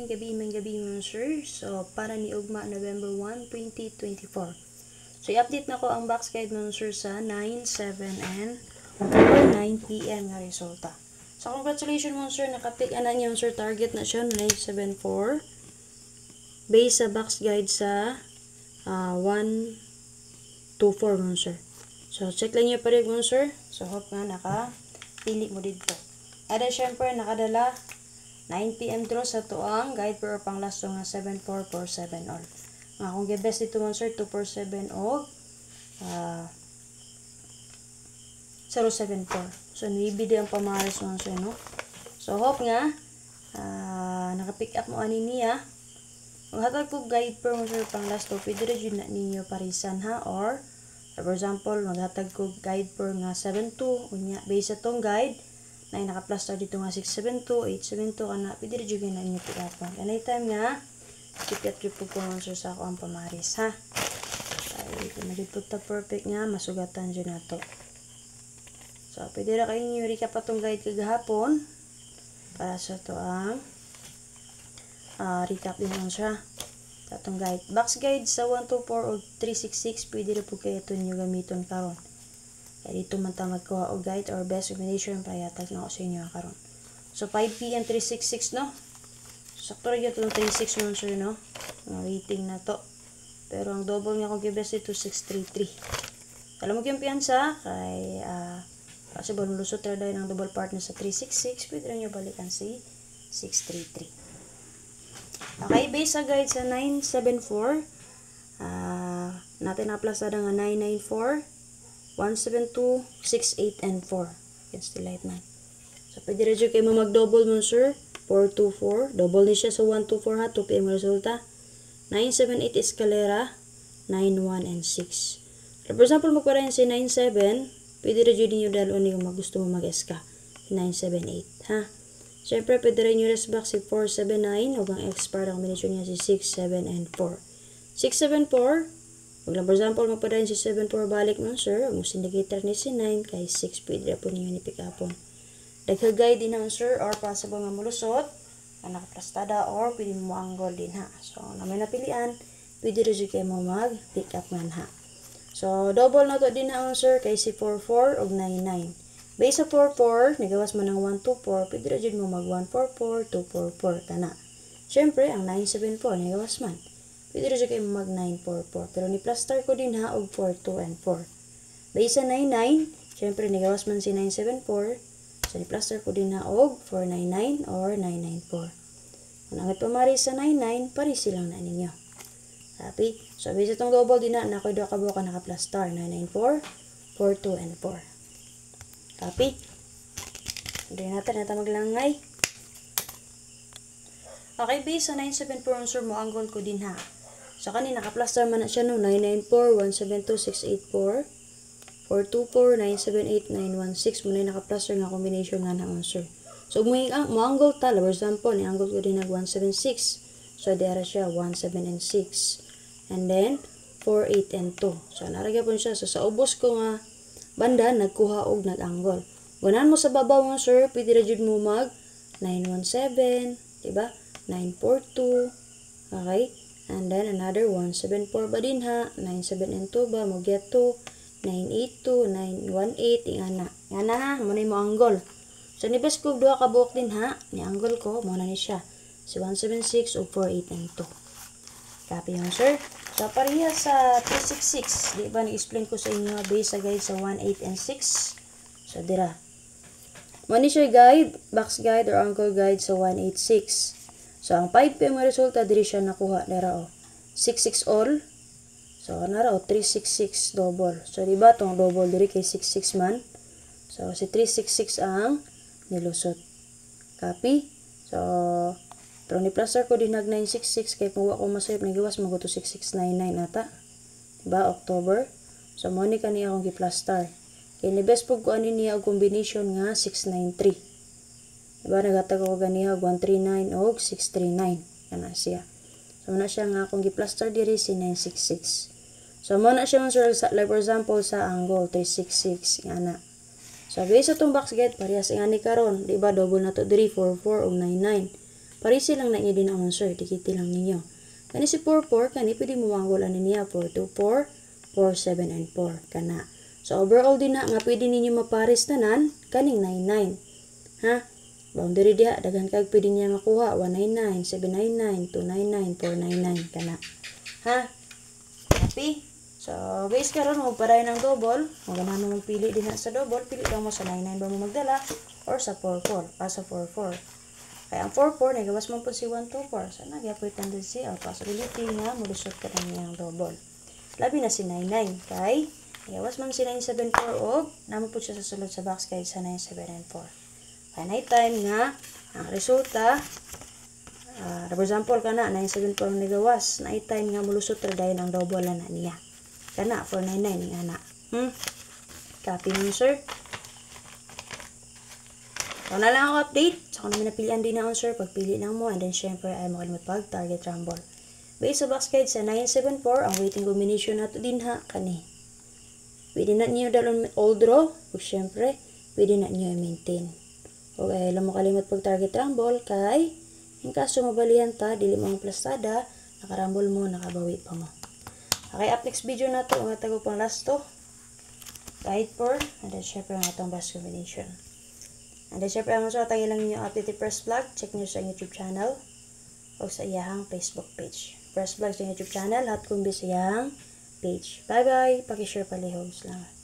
gabi mga sir. So, para ni ugma November 1, 2024. So, i-update na ko ang box guide mga sir sa 9, 7, and 9 p.m. nga resulta. So, congratulations mga sir. Nakapick na niyo sir. Target na siya 974. Base sa box guide sa 124 mga sir. So, check lang niyo pa rin mga sir. So, hope nga nakapili mo dito. Ada syempre nakadala 9 p.m. draw sa tuang guide per pang lasto nga 7447 all. Nga kung gibes dito mga sir 247 og 074. So nibidi ang pamaris mga sir no. So hope nga naka-pick up mo ani niya. Kung hatag ko guide per mga sir pang lasto pwede rin na ninyo parisan ha, or for example maghatag ko guide per nga 72 unya base sa tong guide na naka-plaster dito nga 672, 872 kana pwede rin jud na inyo pick-upan. Anytime nga chipet jud po mga sir sa ako ang pamaris ha. Ay kung dito ta perfect nga masugatan jud nato. So pwede ra kayo inyo recap atong guide kagahapon para sa to ang recap din lang siya. Atong guide, box guide sa 124 o 366 pwede rin po kayo ito nyo gamiton karon. Kaya dito man ta magkuha o guide or best combination para yatag na ako sa inyo karon. So 5 p.m. 366 no. Sakto rin itong 36 mo sir no. Waiting na to. Pero ang double nga kung gibes ito 633. Alam mo yung piyansa kay possible malusot rin dahil ng double partner sa 366. Pwede rin nyo balikan si 633. Okay, base sa guide sa 974. Natin na-plasada nga 994. 172, 68, and 4. Against the light man. So, pwede rin kayo mag-double mo, sir. 424. Double din siya sa 124 ha. 2 p.m. resulta. 978 escalera. 91 and 6. So, for example, magpara yan si 97. Pwede rin nyo dahil kung gusto mo mag-eska. 978 ha. Siyempre, pwede rin nyo resback si 479. Huwag ang expire ang combination niya si 6, 7, and 4. 674. Pag lang, for example, magpadayon si 7-4 balik mo, sir. Ang indicator ni si 9 kay 6 pwede po ninyo ni pick upon. Daghagay din naman, sir, or possible nga mulusot, na nakaplastada, or pwede mo angle din, ha. So, na may napilian, pwede rin kayo mo mag-pick up man, ha. So, double na to din na, sir, kay si 4-4 o 9-9. Base sa 4-4, nagawas mo ng 1-2-4, pwede rin mo mag 1-4-4, 2-4-4, kana. Siyempre, ang 9-7-4, nagawas man. Pwede rin kayo mag 944. Pero ni-plaster ko din ha, og 42 and 4. Base sa 99, syempre nagawas man si 974. So ni-plaster ko din ha, og 499 or 994. Kung angat pamari sa 99, parisi lang na ninyo. Happy? So base itong double din na, nakoy doon kabuka naka-plaster. 994, 42 and 4. Happy? Hindi natin maglangay. Okay, base sa 974, sir mo angle ko din ha. So, kanina, naka-plaster man na siya no. 994, 172, 684, 424, 978, 916. Muna yung naka-plaster nga combination nga na sir. So, mo angle tala. For example, ni-angle ko din nag 176. So, dera siya 17 and 6. And then, 4, 8, and 2. So, naragya po siya. So, sa ubos ko nga banda, nagkuha og nag-angle. Gunahan mo sa babaw nga sir, pwede rin mo mag 917, diba? 942, okay? And then another 174 ba din ha? 97 and 2 ba? Mo get to 982, 918, ingana. Ingana ha, muna mo angle. So, nibes ko duha ka buhok din ha. Ni-angle ko, muna ni siya. Si 176 o 48 and 2. Copy yun, sir. So, pareha sa 366. Di ba, nag-explain ko sa inyo base sa guide sa 1, 8, and 6. So, dira. Muna siya guide, box guide or angle guide sa 186. So, ang 5 p.m. resulta, diri siya nakuha. Nara o. 66 all. So, nara o. 366 double. So, diba itong double diri kay 66 man. So, si 366 ang nilusot. Copy. So, pero ni-plaster ko din nag 966 kay kung wako masayop, nagiwas mag to 6699 ata. Diba? October. So, mo ni kaniya akong gi-plaster. Kaya ni-best po ko ani niya ang combination nga 693. Diba, nagatag ako ganiha 139 o 639. Yan siya. So, muna siya nga akong gi-plaster diri si 966. So, muna siya like for example sa angle 366. Yan na. So, based sa itong box guide, parehas nga ni karon. Diba, double na to diri 44 o 99. Parisi lang na inyo din ang sir. Dikiti lang ninyo. Kani si 4, 4. Kani pwede mo manggol ani niya. 4, 2, 4. 4, 7, and 4. Kana. So, overall din na nga pwede ninyo maparis tanan. Kaning 9, 9. Ha? Boundary diha. Daghan kag pwede niya makuha. 199, 799, 299, 499. Kana. Ha? Happy? So, base karon mo paray ng double. Kung ganahan mo magpili din na sa double, pili lang mo sa 99 ba mo magdala or sa 44. Sa 44. Kaya ang 44, nagawas mo po si 124. So, nagyapoy tendency or possibility nga mulusot ka na niyang double. Labi na si 99. Kay, nagawas man si 974 o namo po siya sa sulod sa box kay sa 9794. Kaya night time nga, ang resulta, for example, kana 974 ang nagawas. Night time nga mulusot ra dayon ang double na niya. Kana 499 nga na. Copy mo sir. So na lang ako update. So kung namin napilian din na sir, pagpili lang mo and then syempre ay makalimot pag target rumble. Based sa box guide sa 974, ang waiting combination nato din ha kani. Pwede na niyo dalon all draw, ug syempre pwede na niyo i-maintain. Okay, alam mo kalimot pag target rumble kay in kaso mabalihan ta dili mo ang plastada, nakarambol mo, nakabawi pa mo. Okay, up next video na to, ang tago pang last to. Guide for, and then syempre ang atong best combination. And then syempre ang sa tayo lang yung update press vlog, check nyo sa YouTube channel o sa iyahang Facebook page. Press vlog sa YouTube channel, lahat kumbi sa iyahang page. Bye bye, pakishare palihog. Salamat.